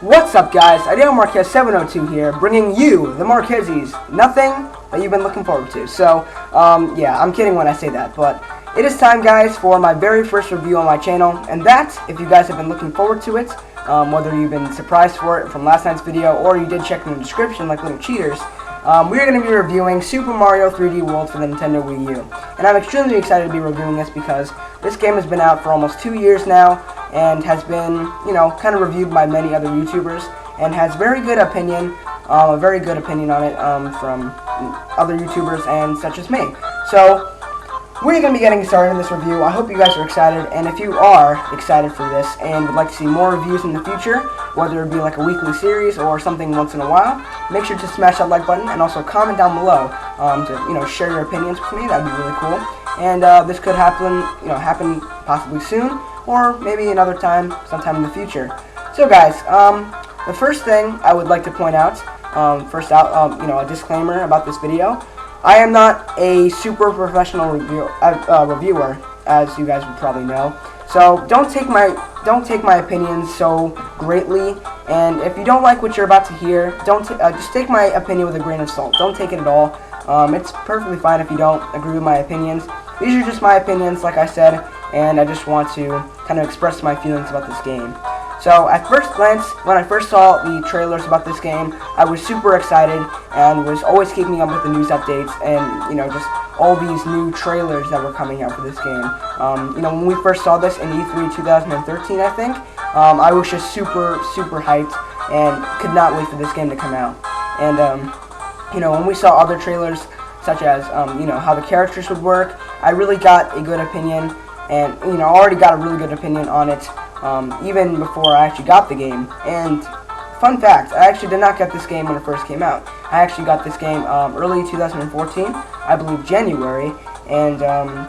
What's up, guys? Ariel Marquez 702 here, bringing you, the Marquezes, nothing that you've been looking forward to. So, yeah, I'm kidding when I say that, but it is time, guys, for my very first review on my channel, and that, if you guys have been looking forward to it, whether you've been surprised for it from last night's video, or you did check in the description like little cheaters, we are going to be reviewing Super Mario 3D World for the Nintendo Wii U. And I'm extremely excited to be reviewing this because this game has been out for almost 2 years now, and has been, kind of reviewed by many other YouTubers, and has a very good opinion on it from other YouTubers and such as me. So, we're going to be getting started in this review. I hope you guys are excited, and if you are excited for this and would like to see more reviews in the future, whether it be like a weekly series or something once in a while, make sure to smash that like button and also comment down below to share your opinions with me. That'd be really cool. And this could happen possibly soon, or maybe another time, sometime in the future. So guys, the first thing I would like to point out, a disclaimer about this video. I am not a super professional reviewer, as you guys would probably know. So don't take my opinions so greatly, and if you don't like what you're about to hear, just take my opinion with a grain of salt. Don't take it at all. It's perfectly fine if you don't agree with my opinions. These are just my opinions, like I said, and I just want to kind of express my feelings about this game. So at first glance, when I first saw the trailers about this game, I was super excited and was always keeping up with the news updates and, just all these new trailers that were coming out for this game. When we first saw this in E3 2013, I think, I was just super hyped and could not wait for this game to come out. And, when we saw other trailers, such as, how the characters would work, I really got a good opinion, and, already got a really good opinion on it, even before I actually got the game. And fun fact, I actually did not get this game when it first came out. I actually got this game early 2014, I believe January, and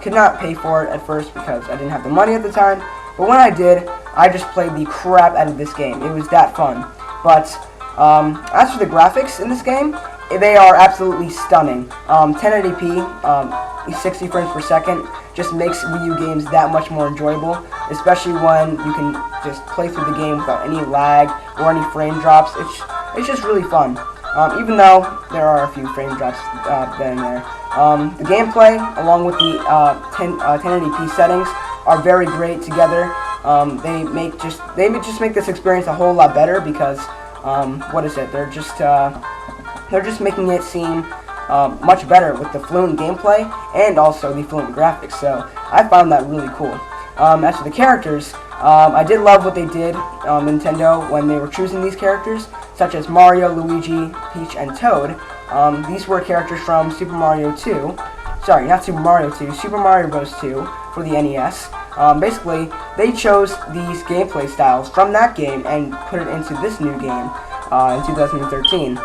could not pay for it at first because I didn't have the money at the time. But when I did, I just played the crap out of this game. It was that fun. But as for the graphics in this game, they are absolutely stunning. 1080p, 60 frames per second, just makes Wii U games that much more enjoyable, especially when you can just play through the game without any lag or any frame drops. It's just really fun, even though there are a few frame drops then and there. The gameplay, along with the 1080p settings, are very great together. They just make this experience a whole lot better because they're just making it seem much better with the fluent gameplay and also the fluent graphics, so I found that really cool. As for the characters, I did love what they did, Nintendo, when they were choosing these characters, such as Mario, Luigi, Peach, and Toad. These were characters from Super Mario 2, sorry, not Super Mario 2, Super Mario Bros. 2 for the NES. Basically, they chose these gameplay styles from that game and put it into this new game in 2013.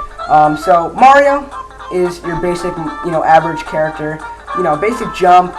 So Mario is your basic, average character, basic jump,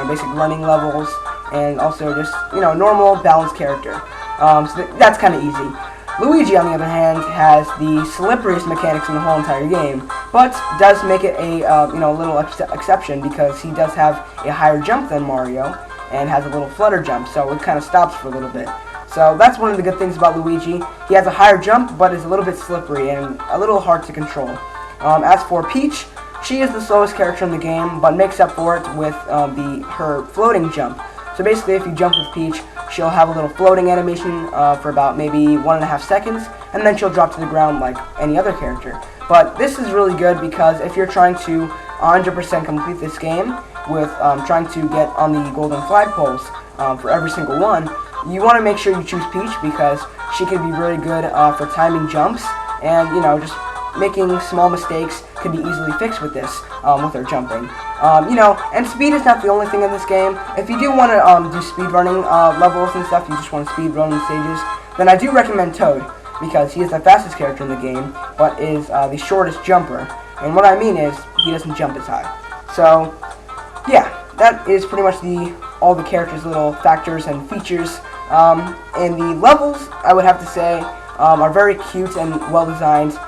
basic running levels, and also just, normal balanced character. So that's kind of easy. Luigi, on the other hand, has the slipperiest mechanics in the whole entire game, but does make it a, little exception because he does have a higher jump than Mario and has a little flutter jump, so it kind of stops for a little bit. So that's one of the good things about Luigi. He has a higher jump, but is a little bit slippery and a little hard to control. As for Peach, she is the slowest character in the game, but makes up for it with her floating jump. So basically, if you jump with Peach, she'll have a little floating animation for about maybe 1.5 seconds, and then she'll drop to the ground like any other character. But this is really good because if you're trying to 100% complete this game with trying to get on the golden flagpoles for every single one, you want to make sure you choose Peach because she can be very good for timing jumps, and just making small mistakes can be easily fixed with this, with her jumping. And speed is not the only thing in this game. If you do want to do speedrunning levels and stuff, you just want to speedrun stages, then I do recommend Toad because he is the fastest character in the game, but is the shortest jumper. And what I mean is he doesn't jump as high. So yeah, that is pretty much all the characters' little factors and features. And the levels, I would have to say, are very cute and well designed,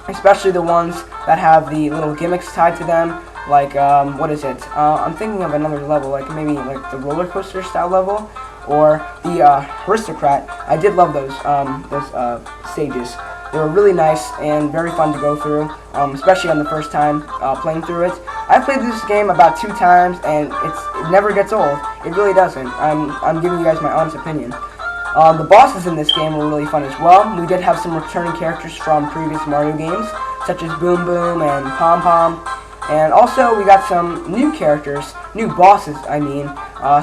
especially the ones that have the little gimmicks tied to them, like, I'm thinking of another level, like maybe like the roller coaster style level. or the aristocrat. I did love those stages. They were really nice and very fun to go through, especially on the first time playing through it. I played this game about 2 times, and it never gets old. It really doesn't. I'm giving you guys my honest opinion. The bosses in this game were really fun as well. We did have some returning characters from previous Mario games, such as Boom Boom and Pom Pom. And also, we got some new characters, new bosses, I mean,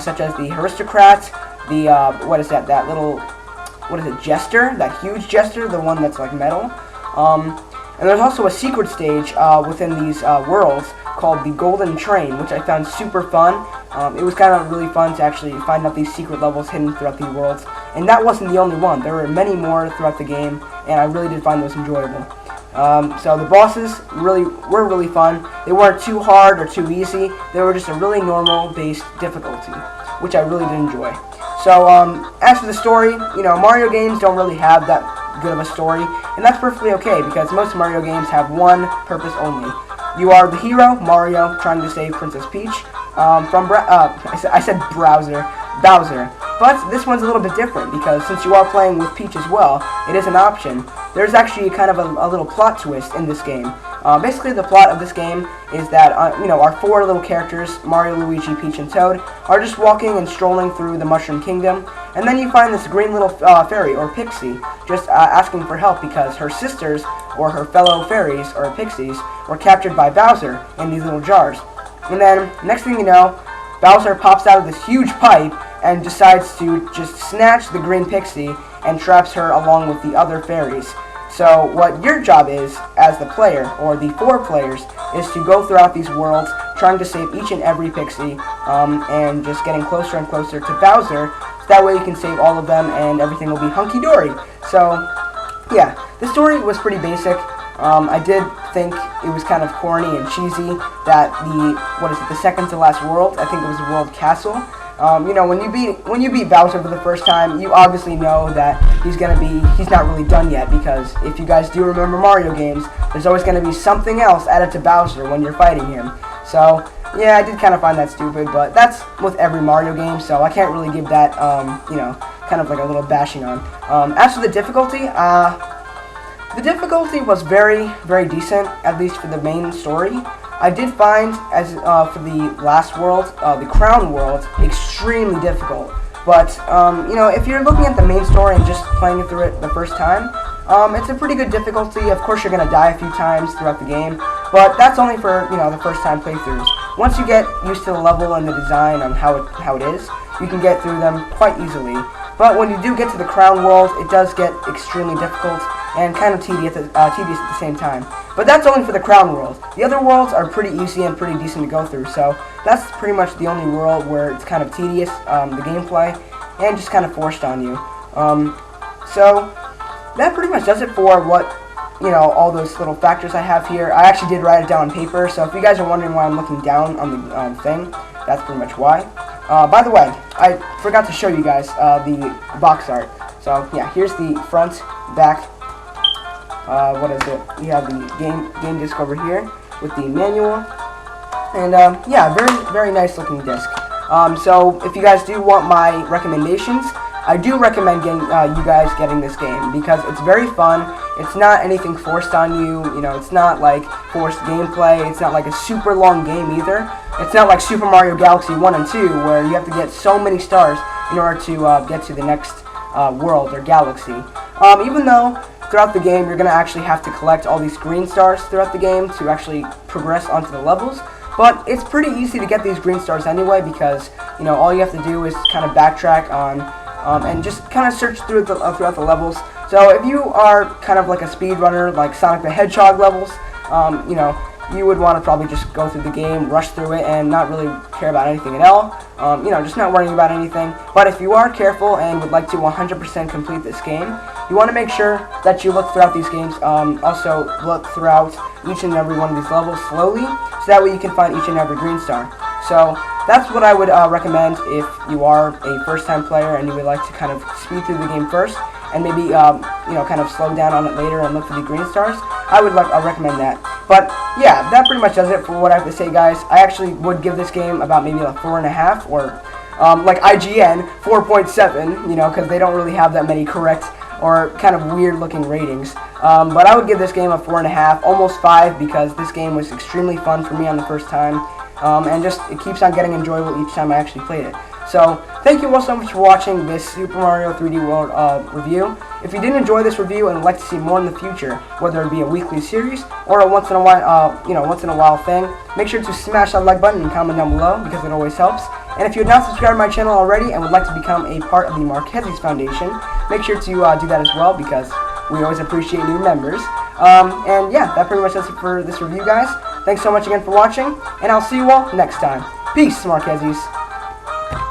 such as the aristocrat, the, jester, that huge jester, the one that's like metal. And there's also a secret stage within these worlds called the Golden Train, which I found super fun. It was kind of really fun to actually find out these secret levels hidden throughout the worlds. And that wasn't the only one. There were many more throughout the game, and I really did find those enjoyable. So the bosses were really fun. They weren't too hard or too easy. They were just a really normal based difficulty, which I really did enjoy. So as for the story, Mario games don't really have that good of a story, and that's perfectly okay because most Mario games have one purpose only. You are the hero, Mario, trying to save Princess Peach from Bowser. But this one's a little bit different because since you are playing with Peach as well, it is an option. There's actually kind of a little plot twist in this game. Basically, the plot of this game is that our 4 little characters, Mario, Luigi, Peach, and Toad, are just walking and strolling through the Mushroom Kingdom, and then you find this green little fairy, or pixie, just asking for help because her sisters, or her fellow fairies, or pixies, were captured by Bowser in these little jars. And then, next thing you know, Bowser pops out of this huge pipe and decides to just snatch the green pixie and traps her along with the other fairies. So what your job is, as the player, or the 4 players, is to go throughout these worlds trying to save each and every pixie, and just getting closer and closer to Bowser, so that way you can save all of them and everything will be hunky-dory. So, yeah, the story was pretty basic. I did think it was kind of corny and cheesy that the second to last world, I think it was the World Castle. When you beat Bowser for the first time, you obviously know that he's not really done yet, because if you guys do remember Mario games, there's always going to be something else added to Bowser when you're fighting him. So, yeah, I did kind of find that stupid, but that's with every Mario game, so I can't really give that, kind of like a little bashing on. As for the difficulty, was very, very decent, at least for the main story. I did find, as for the last world, the Crown World, extremely difficult. But, if you're looking at the main story and just playing through it the first time, it's a pretty good difficulty. Of course, you're going to die a few times throughout the game, but that's only for, the first time playthroughs. Once you get used to the level and the design on how it is, you can get through them quite easily. But when you do get to the Crown World, it does get extremely difficult and kind of tedious at the same time. But that's only for the Crown World. The other worlds are pretty easy and pretty decent to go through, so that's pretty much the only world where it's kind of tedious, the gameplay, and just kind of forced on you. So that pretty much does it for what, all those little factors I have here. I actually did write it down on paper, so if you guys are wondering why I'm looking down on the thing, that's pretty much why. By the way, I forgot to show you guys the box art. So yeah, here's the front, back. What is it? We have the game disc over here with the manual, and yeah, very, very nice looking disc. So if you guys do want my recommendations, I do recommend you guys getting this game because it's very fun. It's not anything forced on you. It's not like forced gameplay. It's not like a super long game either. It's not like Super Mario Galaxy 1 and 2 where you have to get so many stars in order to get to the next world or galaxy. Even though throughout the game you're going to actually have to collect all these green stars throughout the game to actually progress onto the levels. But it's pretty easy to get these green stars anyway because, all you have to do is kind of backtrack on and just kind of search throughout the levels. So if you are kind of like a speedrunner, like Sonic the Hedgehog levels, you would want to probably just go through the game, rush through it, and not really care about anything at all. Just not worrying about anything. But if you are careful and would like to 100% complete this game, you want to make sure that you look throughout these games, also look throughout each and every one of these levels slowly, so that way you can find each and every green star. So that's what I would recommend if you are a first-time player and you would like to kind of speed through the game first, and maybe kind of slow down on it later and look for the green stars. I would recommend that. But yeah, that pretty much does it for what I have to say, guys. I actually would give this game about maybe like 4.5 or like IGN 4.7, you know, because they don't really have that many correct or kind of weird looking ratings. But I would give this game a 4.5, almost 5, because this game was extremely fun for me on the first time, and just it keeps on getting enjoyable each time I actually played it. So thank you all so much for watching this Super Mario 3D World review. If you did enjoy this review and would like to see more in the future, whether it be a weekly series or a once in a while thing, make sure to smash that like button and comment down below, because it always helps. And if you have not subscribed to my channel already and would like to become a part of the Marquezes Foundation, make sure to do that as well, because we always appreciate new members. And yeah, that pretty much does it for this review, guys. Thanks so much again for watching, and I'll see you all next time. Peace, Marquezes.